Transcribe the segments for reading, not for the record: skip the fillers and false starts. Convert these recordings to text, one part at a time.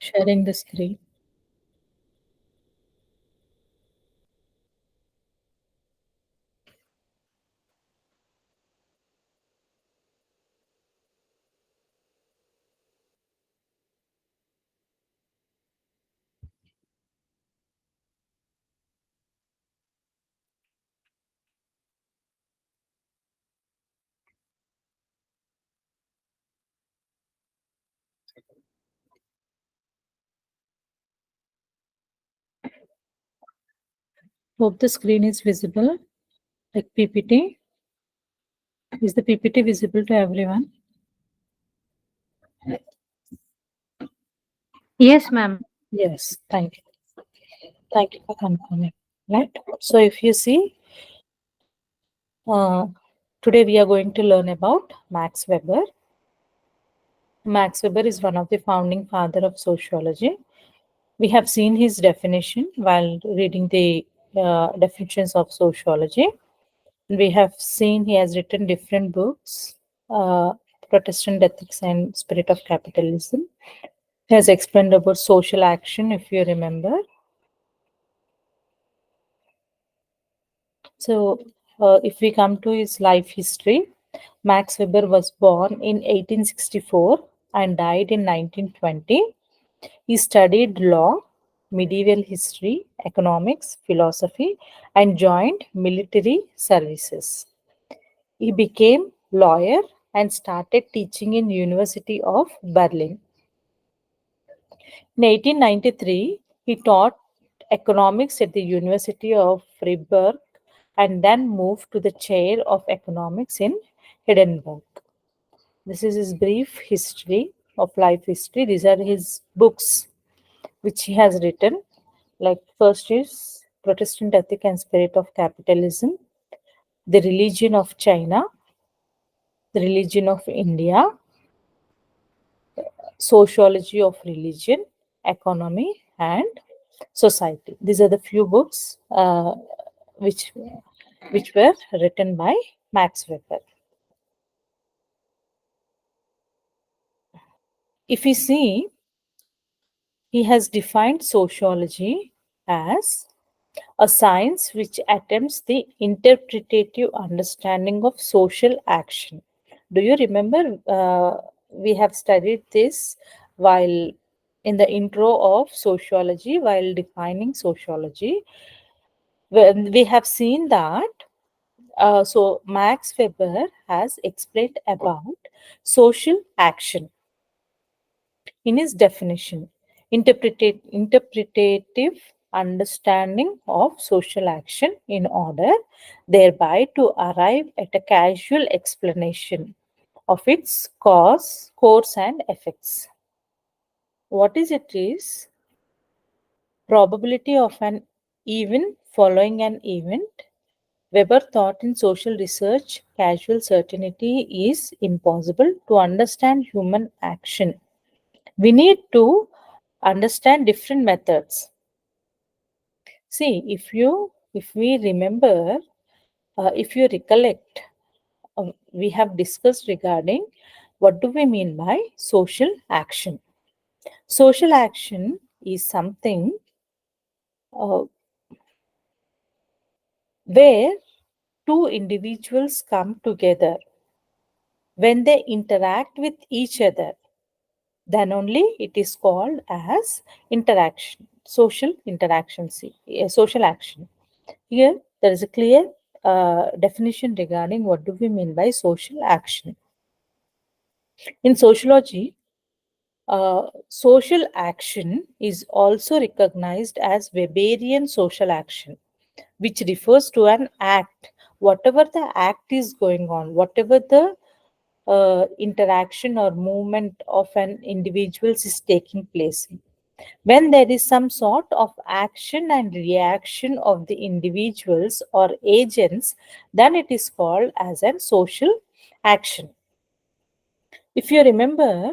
Sharing the screen. Hope the screen is visible, like PPT. Is the PPT visible to everyone? Yes, ma'am. Yes, thank you. Thank you for confirming. Right. So if you see, uh, today we are going to learn about Max Weber. Max Weber is one of the founding father of sociology. We have seen his definition while reading the definitions of sociology. We have seen he has written different books, uh, Protestant Ethics and Spirit of Capitalism. He has explained about social action, if you remember. So, if we come to his life history, Max Weber was born in 1864 and died in 1920. He studied law, medieval history, economics, philosophy, and joined military services. He became lawyer and started teaching in University of Berlin. In 1893, he taught economics at the University of Freiburg and then moved to the chair of economics in Edinburgh. This is his brief history of life history. These are his books which he has written. Like first is Protestant Ethic and Spirit of Capitalism, The Religion of China, The Religion of India, Sociology of Religion, Economy, and Society. These are the few books which which were written by Max Weber. If we see, he has defined sociology as a science which attempts the interpretative understanding of social action. Do you remember we have studied this while in the intro of sociology, while defining sociology? When we have seen that, so Max Weber has explained about social action in his definition, interpretative understanding of social action in order thereby to arrive at a casual explanation of its cause, course, and effects. What is it is probability of an event following an event. Weber thought in social research, causal certainty is impossible to understand human action. We need to understand different methods. See, if we remember, if you recollect, we have discussed regarding what do we mean by social action. Social action is something uh, where two individuals come together when they interact with each other, then only it is called as interaction, social interaction, see, social action. Here, there is a clear definition regarding what do we mean by social action. In sociology, social action is also recognized as Weberian social action, which refers to an act, whatever the act is going on, whatever the interaction or movement of an individual is taking place. When there is some sort of action and reaction of the individuals or agents, then it is called as an social action. If you remember,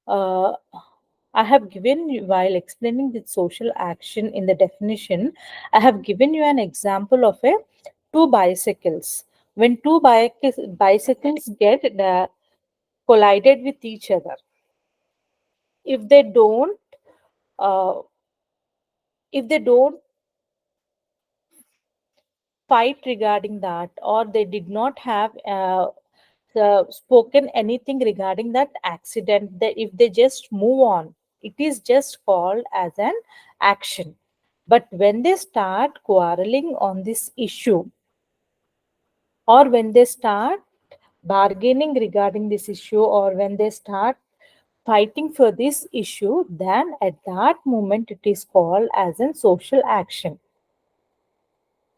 uh, I have given you, while explaining the social action in the definition, I have given you an example of a two bicycles. When two bicycles get collided with each other, if they don't uh, if they don't fight regarding that, or they did not have spoken anything regarding that accident, that if they just move on, it is just called as an action. But when they start quarreling on this issue, or when they start bargaining regarding this issue, or when they start fighting for this issue, then at that moment it is called as a social action.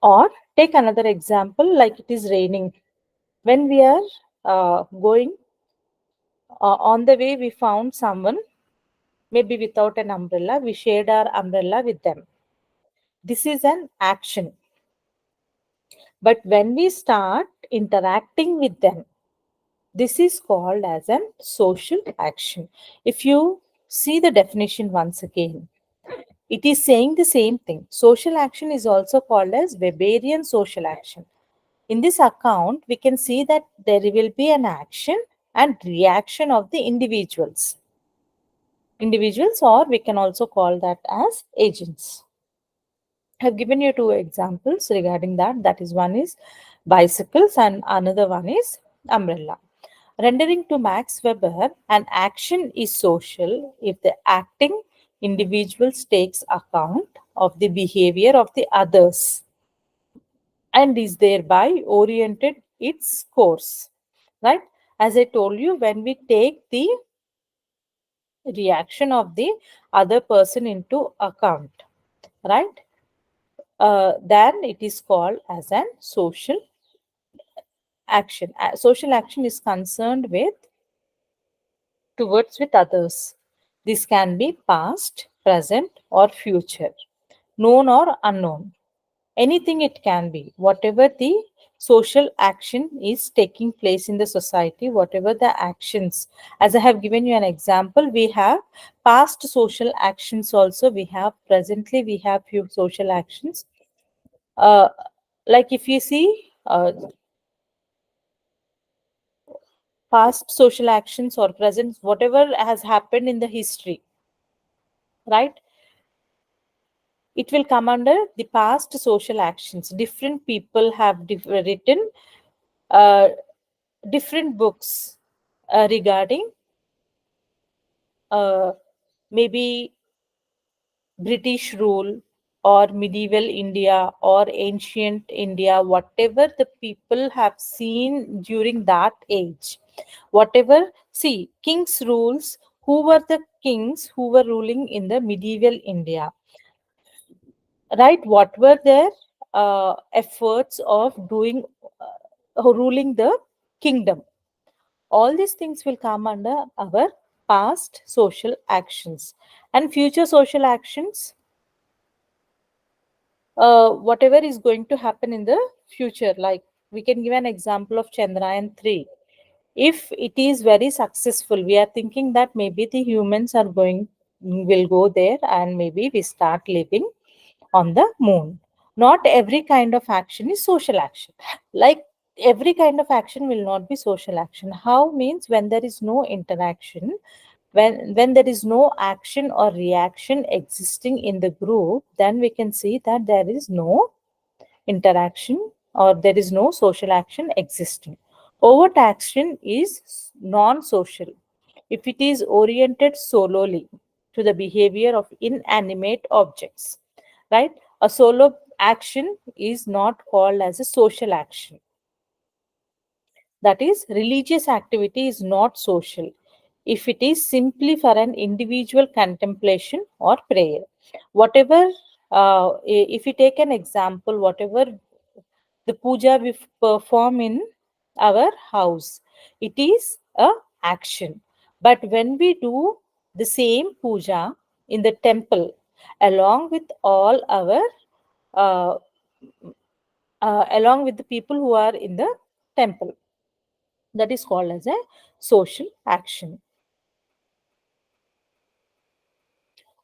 Or take another example, like it is raining. When we are going on the way, we found someone maybe without an umbrella, we shared our umbrella with them. This is an action. But when we start interacting with them, this is called as an social action. If you see the definition once again, it is saying the same thing. Social action is also called as Weberian social action. In this account, we can see that there will be an action and reaction of the individuals. Individuals, or we can also call that as agents. I have given you two examples regarding that. That is, one is bicycles and another one is umbrella. Rendering to Max Weber, an action is social if the acting individuals takes account of the behavior of the others and is thereby oriented its course. Right? As I told you, when we take the reaction of the other person into account, right? Then it is called as an social action. Social action is concerned with towards with others. This can be past, present, or future, known or unknown. Anything it can be. Whatever the social action is taking place in the society, whatever the actions. As I have given you an example, we have past social actions also. We have presently, we have few social actions. Uh, like if you see past social actions or present, whatever has happened in the history, right? It will come under the past social actions. Different people have written uh, different books regarding uh, maybe British rule or medieval India or ancient India, whatever the people have seen during that age. Whatever, see, kings' rules, who were the kings who were ruling in the medieval India, right? What were their efforts of doing, ruling the kingdom? All these things will come under our past social actions. And future social actions, whatever is going to happen in the future. Like we can give an example of Chandrayaan 3. If it is very successful, we are thinking that maybe the humans are going, will go there, and maybe we start living on the moon. Not every kind of action is social action. Like every kind of action will not be social action. How means when there is no interaction, when there is no action or reaction existing in the group, then we can see that there is no interaction or there is no social action existing. Overt action is non-social if it is oriented solely to the behavior of inanimate objects, right? A solo action is not called as a social action. That is, religious activity is not social if it is simply for an individual contemplation or prayer. Whatever, if we take an example, whatever the puja we perform in our house, it is a action. But when we do the same puja in the temple, along with all our uh, along with the people who are in the temple, that is called as a social action.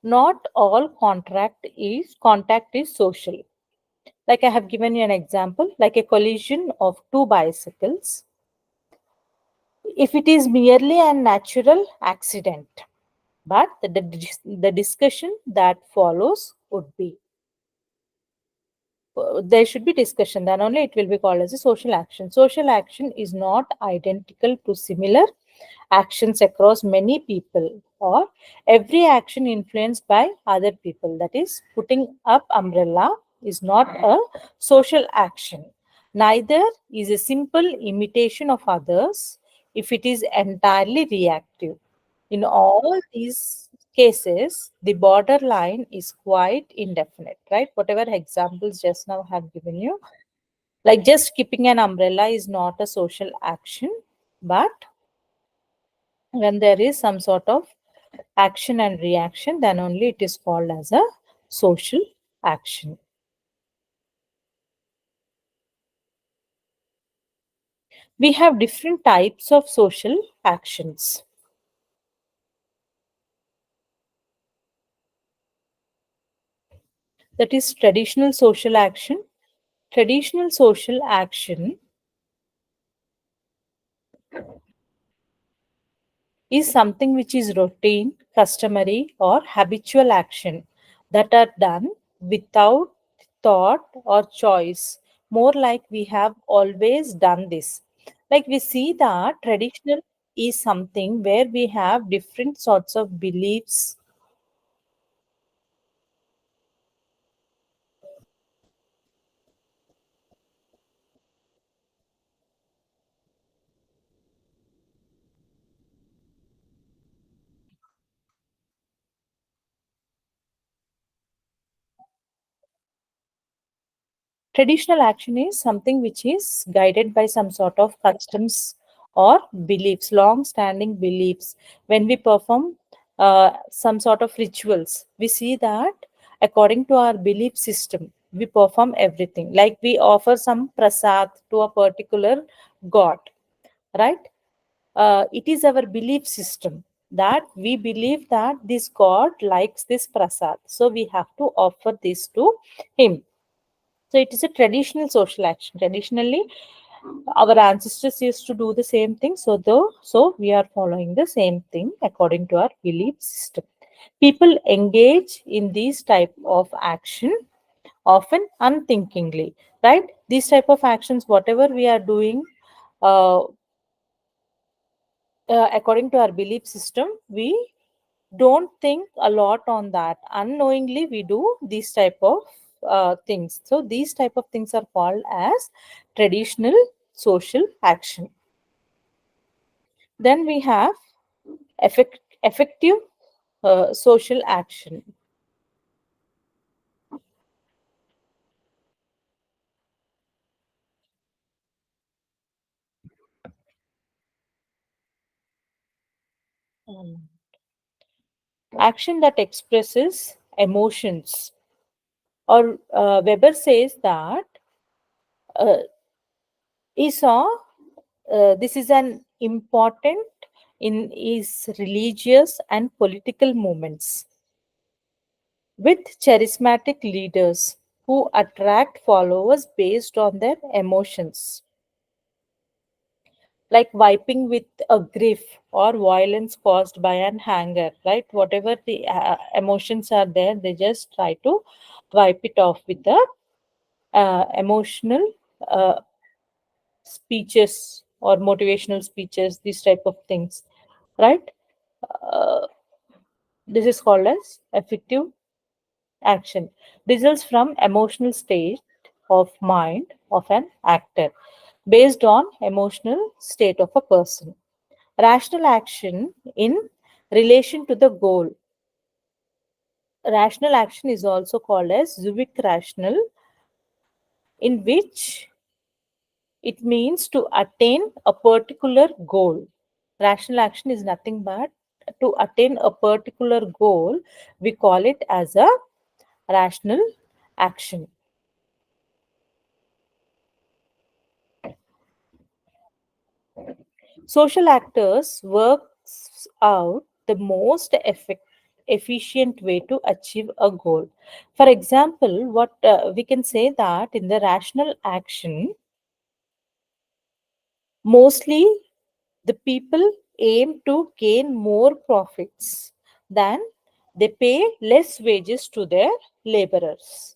Not all contact is social. Like I have given you an example, like a collision of two bicycles. If it is merely a natural accident, But the discussion that follows would be, there should be discussion, then only it will be called as a social action. Social action is not identical to similar actions across many people, or every action influenced by other people. That is, putting up umbrella is not a social action. Neither is a simple imitation of others if it is entirely reactive. In all these cases, the borderline is quite indefinite, right? Whatever examples just now have given you, like just keeping an umbrella is not a social action, but when there is some sort of action and reaction, then only it is called as a social action. We have different types of social actions. That is traditional social action. Traditional social action is something which is routine, customary, or habitual action that are done without thought or choice. More like we have always done this. Like we see that traditional is something where we have different sorts of beliefs. Traditional action is something which is guided by some sort of customs or beliefs, long standing beliefs. When we perform some sort of rituals, we see that according to our belief system, we perform everything. Like we offer some prasad to a particular god, right? It is our belief system that we believe that this god likes this prasad. So we have to offer this to him. So it is a traditional social action. Traditionally, our ancestors used to do the same thing. So we are following the same thing according to our belief system. People engage in these type of action often unthinkingly, right? These type of actions, whatever we are doing, uh, according to our belief system, we don't think a lot on that. Unknowingly we do these type of things. So these type of things are called as traditional social action. Then we have effective social action. Um, Action that expresses emotions, or Weber says that uh, he saw this is an important in his religious and political movements with charismatic leaders who attract followers based on their emotions, like wiping with a grief or violence caused by an anger, right? Whatever the emotions are there, they just try to wipe it off with the emotional uh, speeches or motivational speeches, these type of things, right? uh, this is called as effective action, results from emotional state of mind of an actor based on emotional state of a person. Rational action in relation to the goal. Rational action is also called as civic rational, in which it means to attain a particular goal. Rational action is nothing but to attain a particular goal. We call it as a rational action. Social actors work out the most efficient way to achieve a goal. For example, what we can say that in the rational action, mostly the people aim to gain more profits then they pay less wages to their laborers.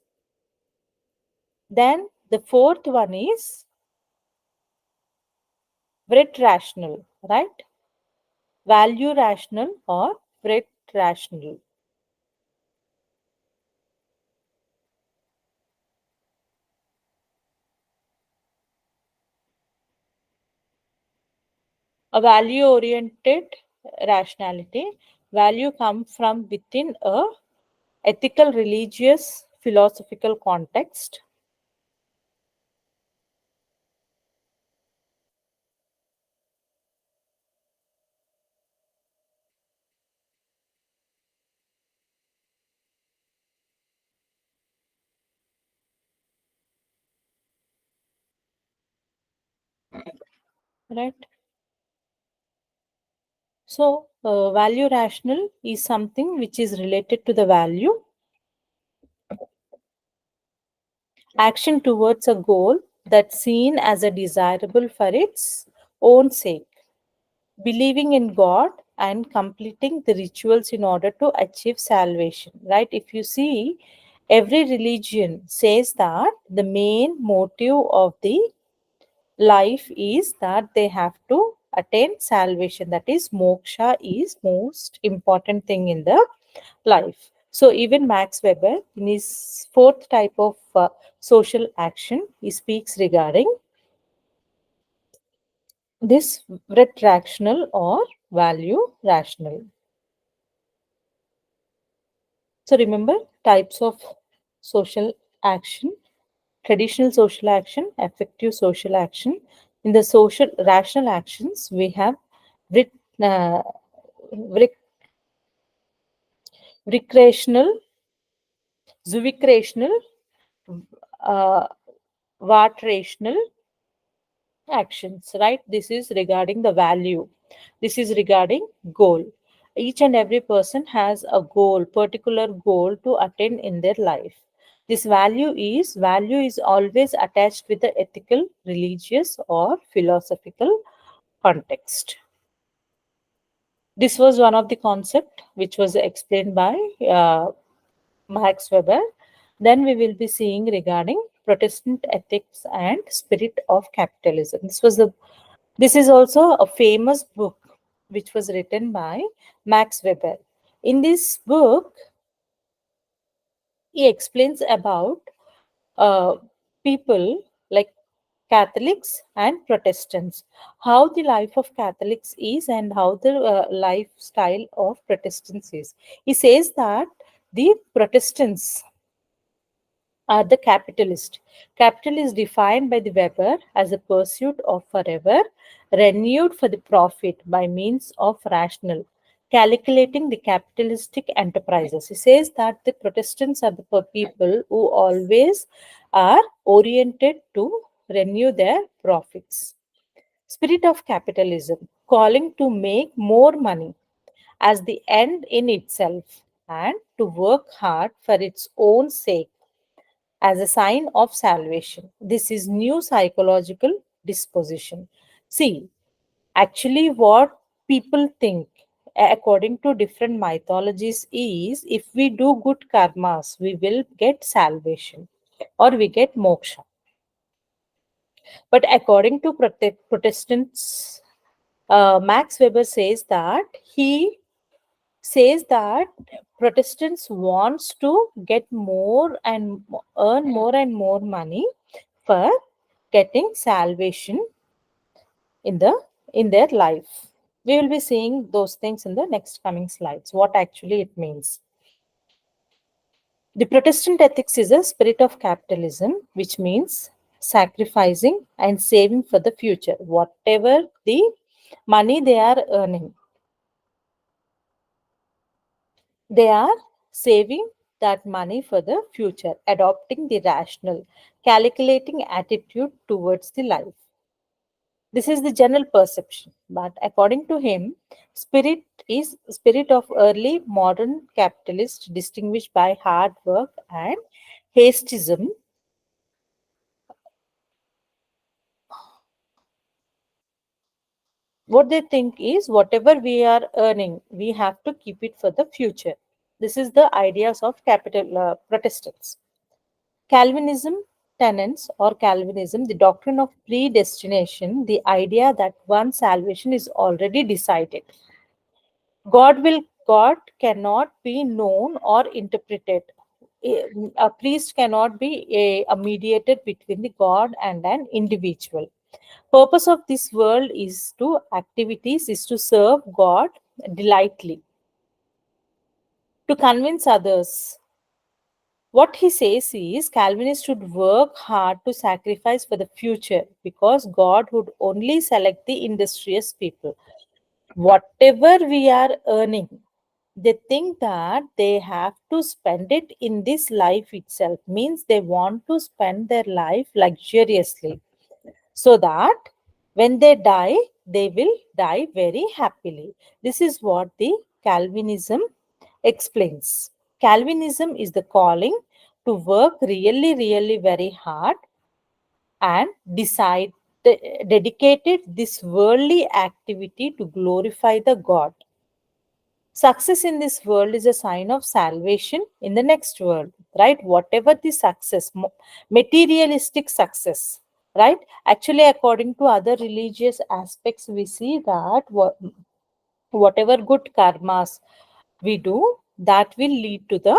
Then the fourth one is Vrit rational, right? Value rational or Vrit rational. A value oriented rationality. Value come from within a ethical, religious, philosophical context. Right. So, value rational is something which is related to the value, action towards a goal that's seen as a desirable for its own sake, believing in God and completing the rituals in order to achieve salvation. Right? If you see, every religion says that the main motive of the life is that they have to attain salvation, that is moksha is most important thing in the life. So even Max Weber in his fourth type of social action, he speaks regarding this retractional or value rational. So remember, types of social action: traditional social action, effective social action. In the social rational actions, we have Vrit, uh, Vrit, recreational, zuvicrational, uh, vatrational actions, right? This is regarding the value. This is regarding goal. Each and every person has a goal, particular goal to attain in their life. This value is always attached with the ethical, religious, or philosophical context. This was one of the concept which was explained by Max Weber. Then we will be seeing regarding Protestant ethics and spirit of capitalism. This is also a famous book which was written by Max Weber. In this book, he explains about uh, people like Catholics and Protestants, how the life of Catholics is and how the lifestyle of Protestants is. He says that the Protestants are the capitalist. Capital is defined by the Weber as a pursuit of forever, renewed for the profit by means of rational, calculating the capitalistic enterprises. He says that the Protestants are the people who always are oriented to renew their profits. Spirit of capitalism, calling to make more money as the end in itself and to work hard for its own sake as a sign of salvation. This is new psychological disposition. See, actually, what people think according to different mythologies is if we do good karmas, we will get salvation or we get moksha. But according to Protestants, Max Weber says that Protestants wants to get more and earn more and more money for getting salvation in their life. We will be seeing those things in the next coming slides. What actually it means. The Protestant ethics is a spirit of capitalism, which means sacrificing and saving for the future, whatever the money they are earning. They are saving that money for the future, adopting the rational, calculating attitude towards the life. This is the general perception. But according to him, spirit of early modern capitalists distinguished by hard work and hasteism. What they think is whatever we are earning, we have to keep it for the future. This is the ideas of capital Protestants. Calvinism tenets or Calvinism, the doctrine of predestination, the idea that one's salvation is already decided. God cannot be known or interpreted. A priest cannot be a mediator between the God and an individual. Purpose of this world is to activities is to serve God delightfully, to convince others. What he says is Calvinists should work hard to sacrifice for the future because God would only select the industrious people. Whatever we are earning, they think that they have to spend it in this life itself, means they want to spend their life luxuriously so that when they die, they will die very happily. This is what the Calvinism explains. Calvinism is the calling to work really, really very hard and decide dedicated this worldly activity to glorify the God. Success in this world is a sign of salvation in the next world, right? Whatever the success, materialistic success, right? Actually, according to other religious aspects, we see that whatever good karmas we do, that will lead to the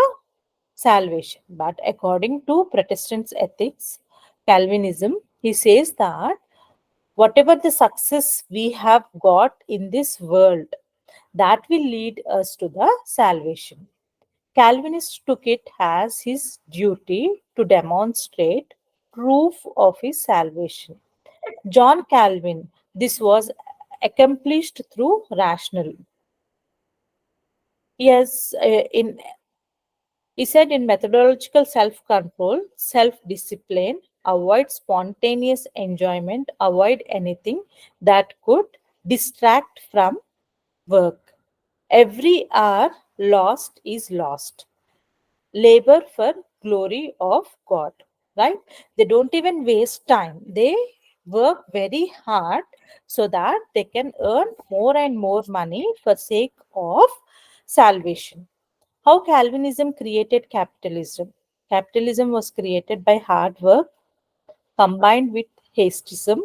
salvation. But according to Protestant ethics, Calvinism, he says that whatever the success we have got in this world, that will lead us to the salvation. Calvinist took it as his duty to demonstrate proof of his salvation. John Calvin, this was accomplished through rational. Yes, he said in methodological self control, self discipline, avoid spontaneous enjoyment, avoid anything that could distract from work. Every hour lost is lost. Labor for glory of God, right? They don't even waste time. They work very hard so that they can earn more and more money for sake of salvation. How Calvinism created capitalism? Capitalism was created by hard work combined with hasteism,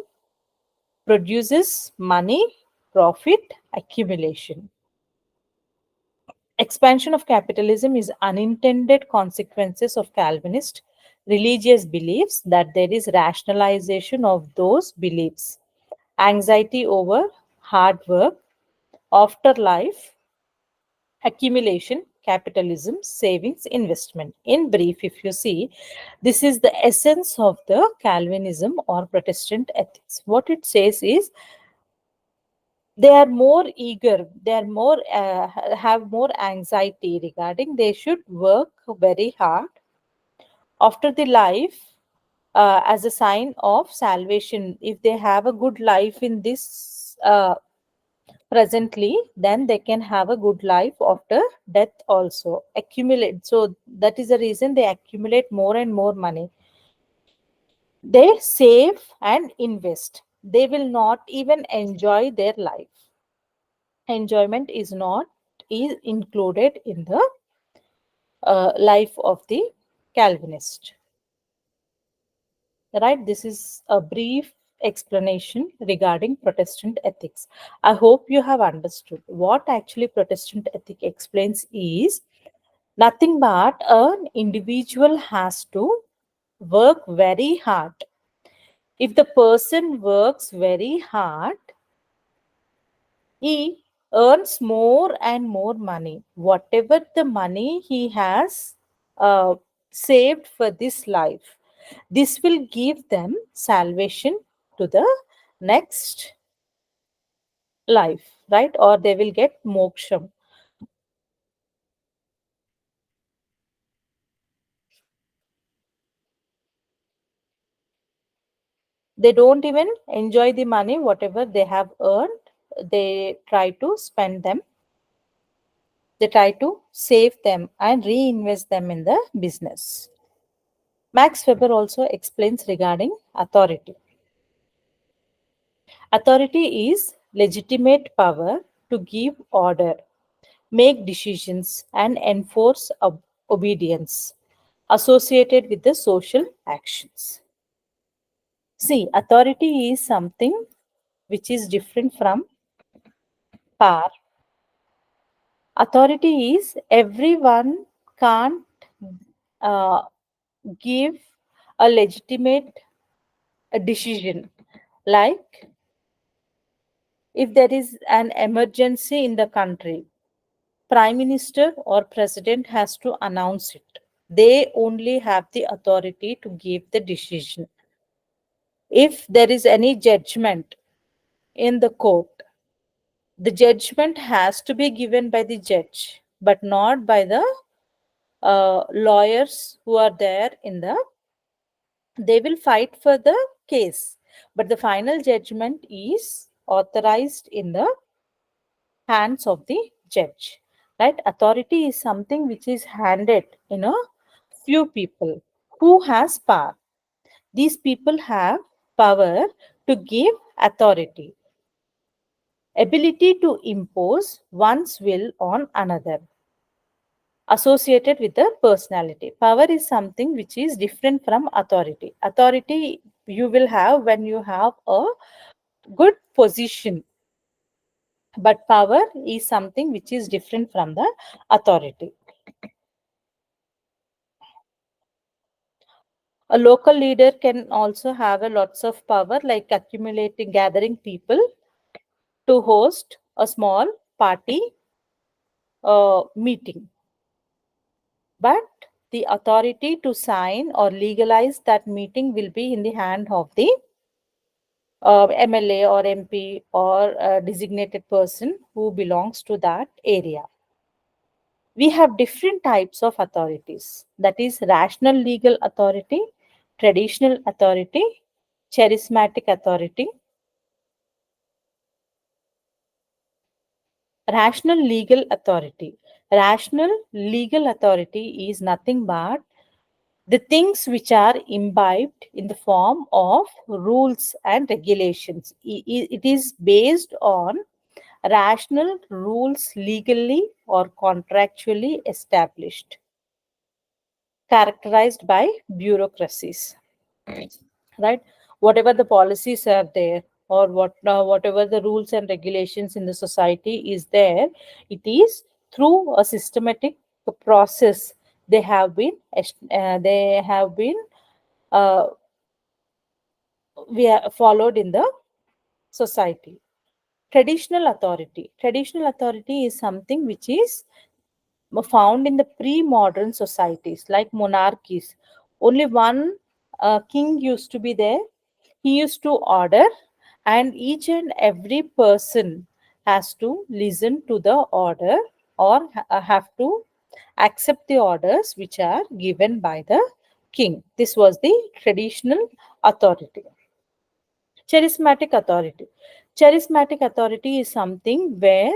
produces money, profit, accumulation. Expansion of capitalism is unintended consequences of Calvinist religious beliefs that there is rationalization of those beliefs. Anxiety over hard work, afterlife, accumulation, capitalism, savings, investment. In brief, if you see, this is the essence of the Calvinism or Protestant ethics. What it says is they are more eager, they are more have more anxiety regarding they should work very hard after the life as a sign of salvation. If they have a good life in this presently, then they can have a good life after death also. Accumulate, so that is the reason they accumulate more and more money. They save and invest. They will not even enjoy their life. Enjoyment is not is included in the life of the Calvinist. Right? This is a brief explanation regarding Protestant ethics. I hope you have understood. What actually Protestant ethic explains is nothing but an individual has to work very hard. If the person works very hard, he earns more and more money. Whatever the money he has uh, saved for this life, this will give them salvation to the next life, right? Or they will get moksham. They don't even enjoy the money, whatever they have earned. They try to spend them, they try to save them and reinvest them in the business. Max Weber also explains regarding authority. Authority is legitimate power to give order, make decisions, and enforce obedience associated with the social actions. See, authority is something which is different from power. Authority is everyone can't uh, give a legitimate decision. Like if there is an emergency in the country, prime minister or president has to announce it. They only have the authority to give the decision. If there is any judgment in the court, the judgment has to be given by the judge, but not by the lawyers who are there in the. They will fight for the case, but the final judgment is authorized in the hands of the judge. Right? Authority is something which is handed in a few people who has power. These people have power to give authority, ability to impose one's will on another, associated with the personality. Power is something which is different from authority. Authority you will have when you have a good position, but power is something which is different from the authority. A local leader can also have a lots of power, like accumulating, gathering people to host a small party meeting. But the authority to sign or legalize that meeting will be in the hand of the MLA or MP or a designated person who belongs to that area. We have different types of authorities, that is, rational legal authority, traditional authority, charismatic authority. Rational legal authority. Rational legal authority is nothing but the things which are imbibed in the form of rules and regulations. It is based on rational rules legally or contractually established, characterized by bureaucracies. Right? Whatever the policies are there, or whatever the rules and regulations in the society is there, it is through a systematic process they have been uh, we are followed in the society. Traditional authority is something which is found in the pre-modern societies like monarchies. Only one king used to be there. He used to order, and each and every person has to listen to the order, or have to accept the orders which are given by the king. This was the traditional authority. Charismatic authority. Charismatic authority is something where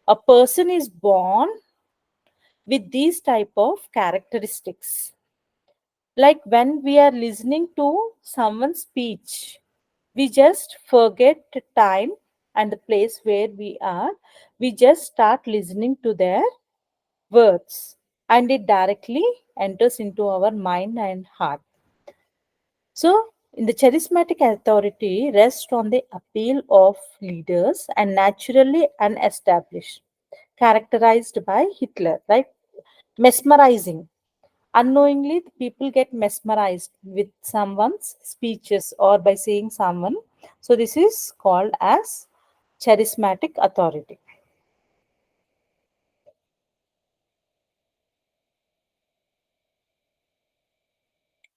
a person is born with these type of characteristics. Like when we are listening to someone's speech, we just forget the time and the place where we are. We just start listening to their words, and it directly enters into our mind and heart. So, in the charismatic authority rests on the appeal of leaders and naturally unestablished, characterized by Hitler, right? Mesmerizing. Unknowingly, the people get mesmerized with someone's speeches or by seeing someone. So, this is called as charismatic authority.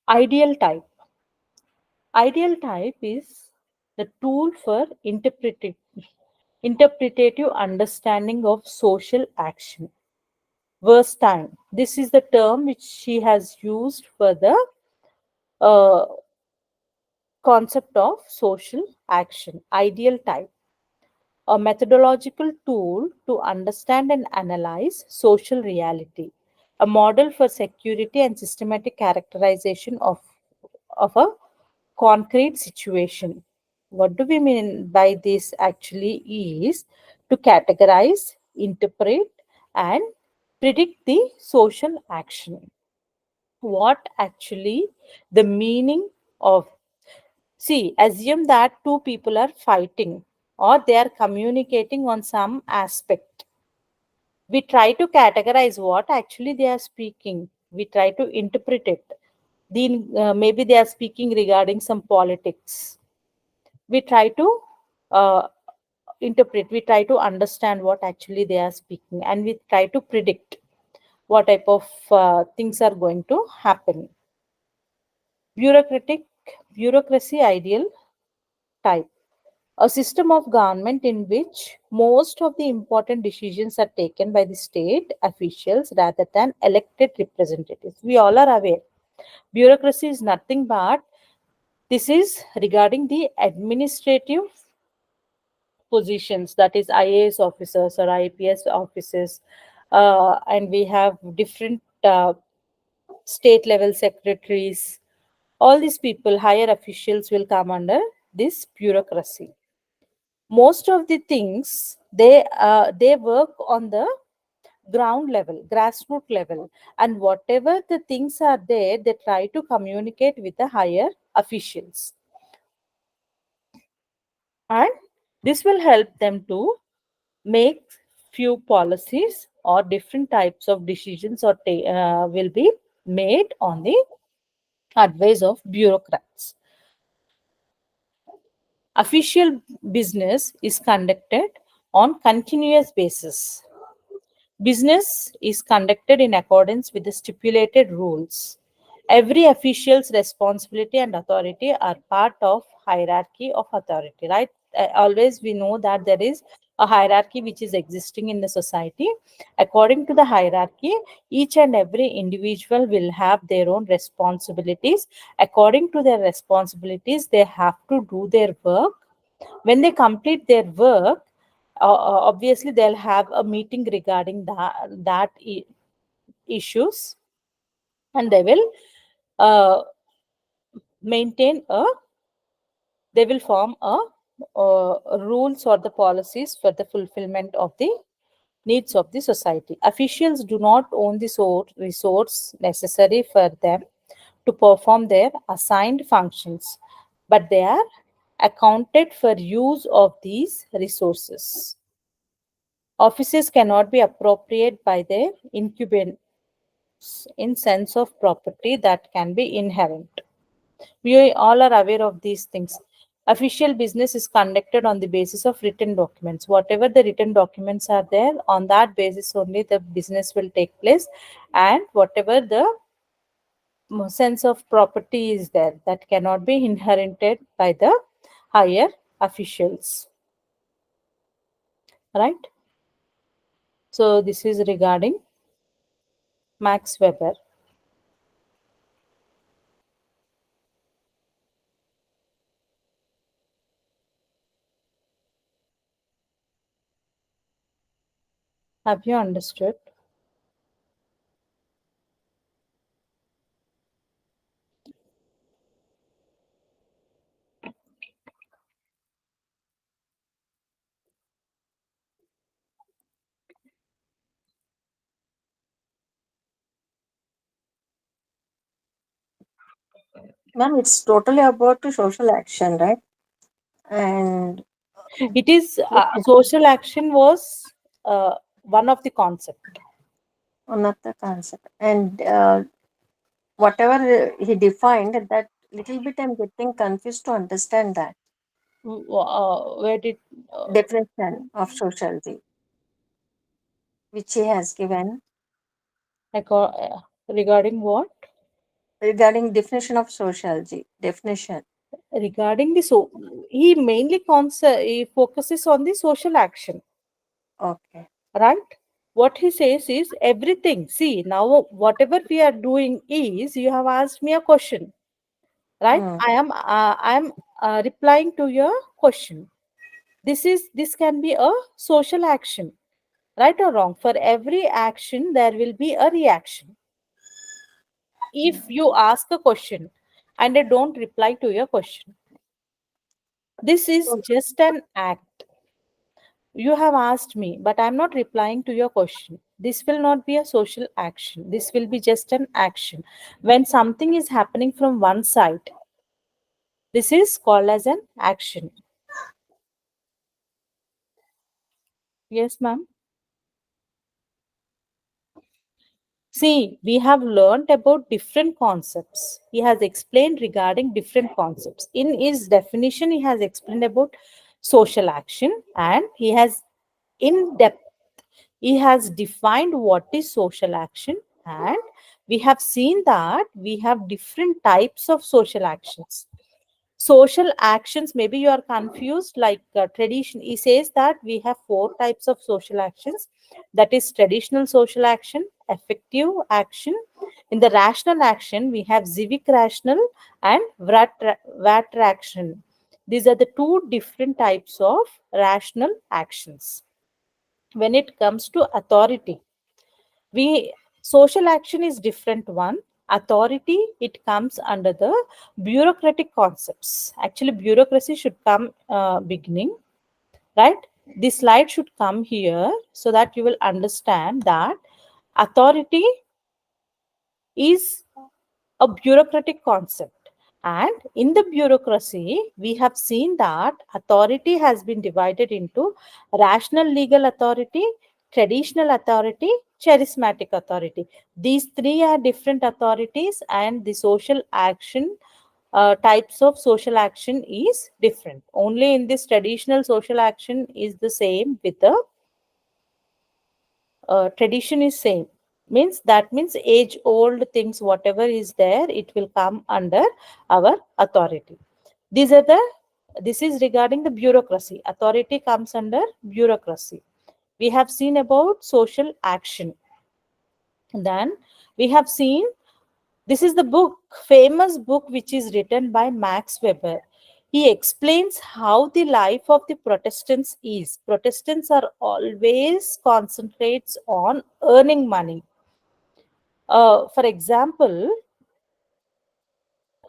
Ideal type. Ideal type is the tool for interpretative understanding of social action. Verstine. This is the term which she has used for the uh, concept of social action. Ideal type. A methodological tool to understand and analyze social reality. A model for security and systematic characterization of a concrete situation. What do we mean by this actually is to categorize, interpret, and predict the social action. What actually the meaning of, see, assume that two people are fighting or they are communicating on some aspect. We try to categorize what actually they are speaking. We try to interpret it. Maybe they are speaking regarding some politics. We try to uh, interpret, we try to understand what actually they are speaking, and we try to predict what type of things are going to happen. Bureaucratic, bureaucracy ideal type. A system of government in which most of the important decisions are taken by the state officials rather than elected representatives. We all are aware. Bureaucracy is nothing but this is regarding the administrative positions, that is IAS officers or IPS officers, and we have different state level secretaries. All these people, higher officials, will come under this bureaucracy. Most of the things they work on the ground level, grassroots level, and whatever the things are there, they try to communicate with the higher officials, and this will help them to make few policies or different types of decisions will be made on the advice of bureaucrats. Official business is conducted on continuous basis. Business is conducted in accordance with the stipulated rules. Every official's responsibility and authority are part of hierarchy of authority, right? Always we know that there is a hierarchy which is existing in the society. According to the hierarchy, each and every individual will have their own responsibilities. According to their responsibilities, they have to do their work. When they complete their work, obviously they'll have a meeting regarding issues, and they will uh, maintain a they will form rules or the policies for the fulfillment of the needs of the society. Officials do not own the resource necessary for them to perform their assigned functions, but they are accounted for use of these resources. Offices cannot be appropriated by their incumbents in sense of property that can be inherent. We all are aware of these things. Official business is conducted on the basis of written documents. Whatever the written documents are there, on that basis only the business will take place, and whatever the sense of property is there, that cannot be inherited by the higher officials. Right? So this is regarding Max Weber. Have you understood? Ma'am, it's totally about the social action, right? And It is social action was one of the concept. one of the concept. And whatever he defined, that little bit I'm getting confused to understand that Where did uh, definition of sociality, which he has given regarding what? regarding definition of sociality. Definition. Regarding the he mainly he focuses on the social action, Okay. right? What he says is everything. See, now whatever we are doing is, you have asked me a question, right? Mm. I am replying to your question. This can be a social action, right or wrong. For every action there will be a reaction. If you ask a question and I don't reply to your question, This is So, just an act. You have asked me, but I'm not replying to your question. This will not be a social action. This will be just an action. When something is happening from one side, this is called as an action. Yes, ma'am. See, we have learned about different concepts. He has explained regarding different concepts. In his definition, he has explained about social action, and he has in depth he has defined what is social action, and we have seen that we have different types of social actions. Social actions, maybe you are confused, like tradition, he says that we have four types of social actions, that is traditional social action, effective action. In the rational action we have civic rational and vat action. These are the two different types of rational actions. When it comes to authority, we social action is different one. Authority, it comes under the bureaucratic concepts. Actually bureaucracy should come beginning, right? This slide should come here so that you will understand that authority is a bureaucratic concept. And in the bureaucracy, we have seen that authority has been divided into rational legal authority, traditional authority, charismatic authority. These three are different authorities, and the social action types of social action is different. Only in this traditional social action is the same with the tradition is same, means that means age old things whatever is there, it will come under our authority. These are the, this is regarding the bureaucracy. Authority comes under bureaucracy. We have seen about social action. Then we have seen, this is the book, famous book, which is written by Max Weber. He explains how the life of the Protestants is. Protestants are always concentrates on earning money. For example,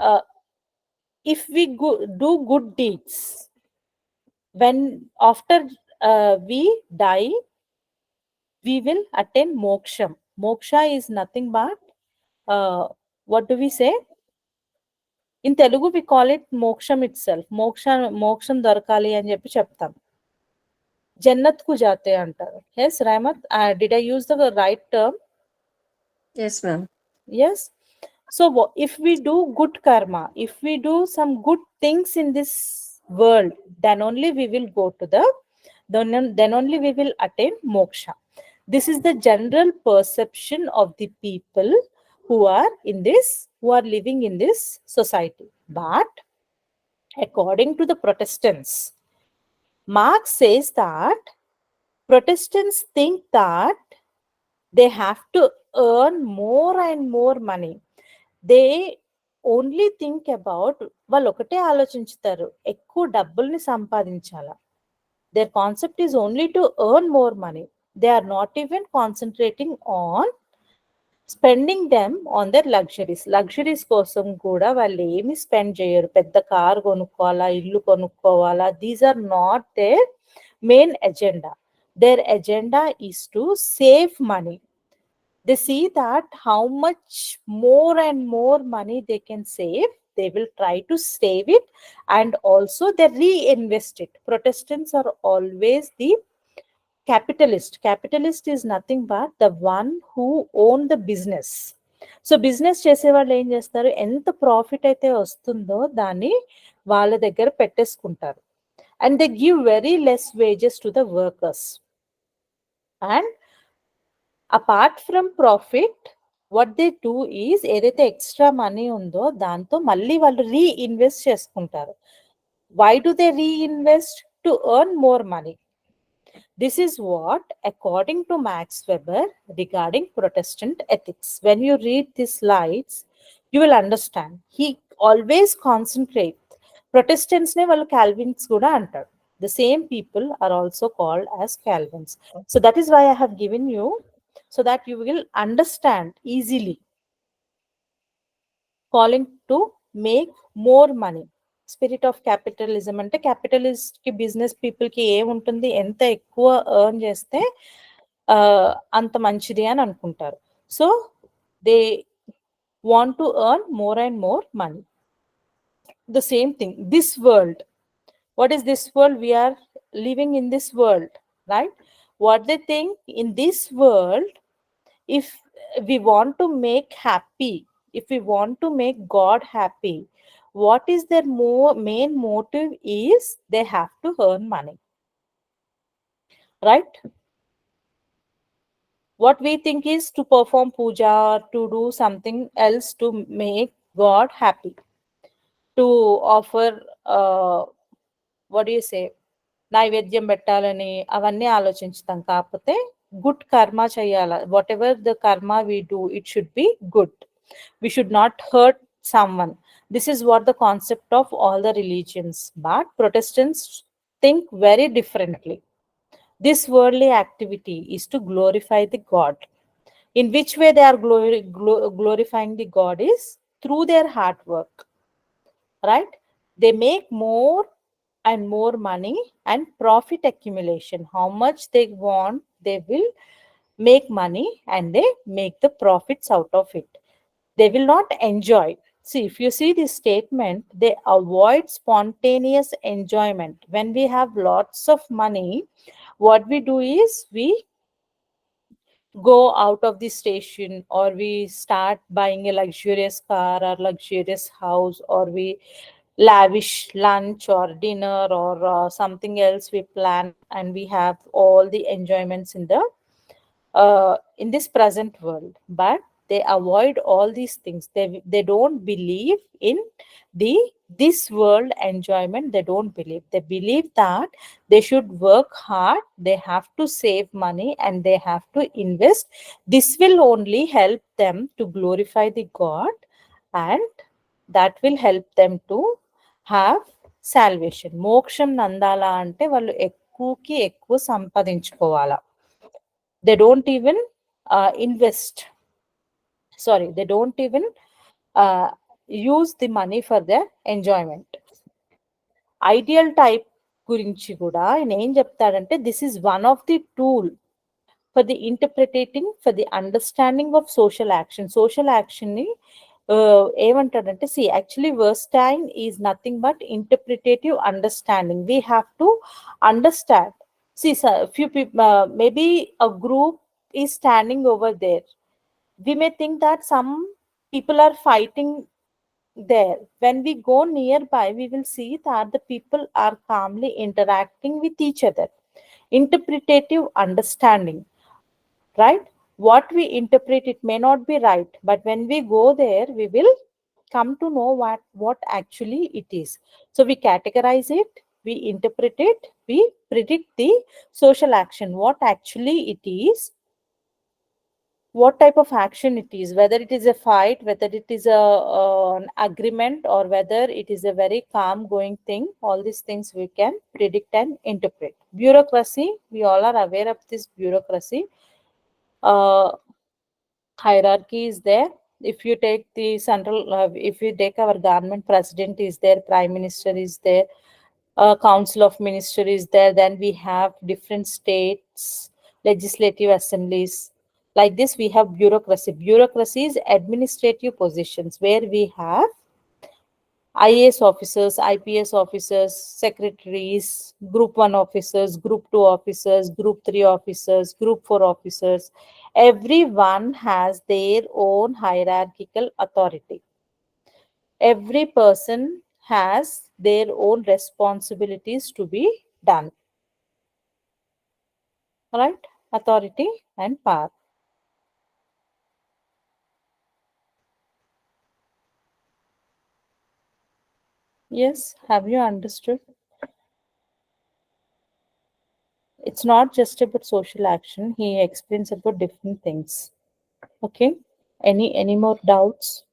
uh, if we do good deeds, when after we die, we will attain moksha. Moksha is nothing but what do we say? In Telugu, we call it moksham itself. మోక్షం దొరకాలి అని చెప్పి చెప్తాం. జన్నత్కు జాతే అంటారు. Yes, Rahmat, did I use the right term? yes, ma'am. Yes. So if we do good karma, if we do some good things in this world, then only we will go to the, then only we will attain moksha. This is the general perception of the people who are in this, who are living in this society. But according to the Protestants, Marx says that Protestants think that they have to earn more and more money. They only think about, వాళ్ళు ఒకటే ఆలోచించుతారు, ఎక్కువ డబ్బుల్ని సంపాదించాలా. Their concept is only to earn more money. They are not even concentrating on spending them on their luxuries. Luxuries కోసం కూడా వాళ్ళు ఏమి స్పెండ్ చేయరు. పెద్ద కార్ కొనుక్కోవాలా, ఇల్లు కొనుక్కోవాలా, these are not their main agenda. Their agenda is to save money. They see that how much more and more money they can save, they will try to save it, and also they reinvest it. Protestants are always the capitalist. Capitalist is nothing but the one who own the business. So business చేసే వాళ్ళు ఏం చేస్తారు, ఎంత profit అయితే వస్తుందో దాన్ని వాళ్ళ దగ్గర పెట్టేసుకుంటారు. And they give very less wages to the workers. And apart from profit, what they do is, ఏదైతే ఎక్స్ట్రా మనీ ఉందో దాంతో మళ్ళీ వాళ్ళు రీఇన్వెస్ట్ చేసుకుంటారు. Why do they reinvest? To earn more money. This is what, according to Max Weber, regarding Protestant ethics. When you read these slides, you will understand. He always concentrates. Protestants ne వాళ్ళు Calvins కూడా అంటారు. The same people are also called as Calvins. So that is why I have given you, so that you will understand easily. Calling to make more money. Spirit of capitalism అంటే capitalist కి business people కి ఏముంటుంది, ఎంత ఎక్కువ earn చేస్తే అంత మంచిది అని అనుకుంటారు. So they want to earn more and more money. The same thing, this world, what is this world? We are living in this world, right? What they think in this world, if we want to make happy, if we want to make God happy, what is their more main motive is they have to earn money, right? What we think is to perform puja or to do something else to make God happy, to offer what do you say, నైవేద్యం పెట్టాలని అవన్నీ ఆలోచించుతాం. కాకపోతే good కర్మ చేయాల, what ever the karma we do it should be good, we should not hurt someone. This is what the concept of all the religions, but Protestants think very differently. This worldly activity is to glorify the God. In which way they are glorifying the God is through their hard work, right? They make more and more money and profit accumulation. How much they want, they will make money and they make the profits out of it. They will not enjoy. See, if you see this statement, they avoid spontaneous enjoyment. When we have lots of money, what we do is we go out of the station, or we start buying a luxurious car or luxurious house, or we lavish lunch or dinner or something else we plan, and we have all the enjoyments in this present world. But they avoid all these things. They don't believe in the this world enjoyment. They don't believe. They believe that they should work hard, they have to save money, and they have to invest. This will only help them to glorify the God, and that will help them to have salvation. మోక్షం నందాలా అంటే వాళ్ళు ఎక్కువకి ఎక్కువ సంపాదించుకోవాలా. They don't even invest, sorry, they don't even use the money for their enjoyment. Ideal type గురించి కూడా ఆయన ఏం చెప్తాడంటే, this is one of the tool for the interpretating, for the understanding of social action. Social యాక్షన్ని ఏమంటాడంటే, see actually verstehen is nothing but interpretative understanding. We have to understand. See, few people, maybe a group is standing over there. We may think that some people are fighting there. When we go nearby, we will see that the people are calmly interacting with each other. Interpretative understanding, right? What we interpret, it may not be right, but when we go there, we will come to know what actually it is. So we categorize it, we interpret it, we predict the social action, what actually it is, what type of action it is, whether it is a fight, whether it is an agreement, or whether it is a very calm going thing. All these things we can predict and interpret. Bureaucracy, we all are aware of this bureaucracy. Hierarchy is there. If you take the central, if you take our government, president is there, prime minister is there, council of minister is there, then we have different states legislative assemblies. Like this, we have bureaucracy. Bureaucracy is administrative positions where we have IAS officers, IPS officers, secretaries, group 1 officers, group 2 officers, group 3 officers, group 4 officers. Everyone has their own hierarchical authority. Every person has their own responsibilities to be done, right? Authority and power. Yes, have you understood? It's not just about social action. He explains about different things. Okay. Any more doubts?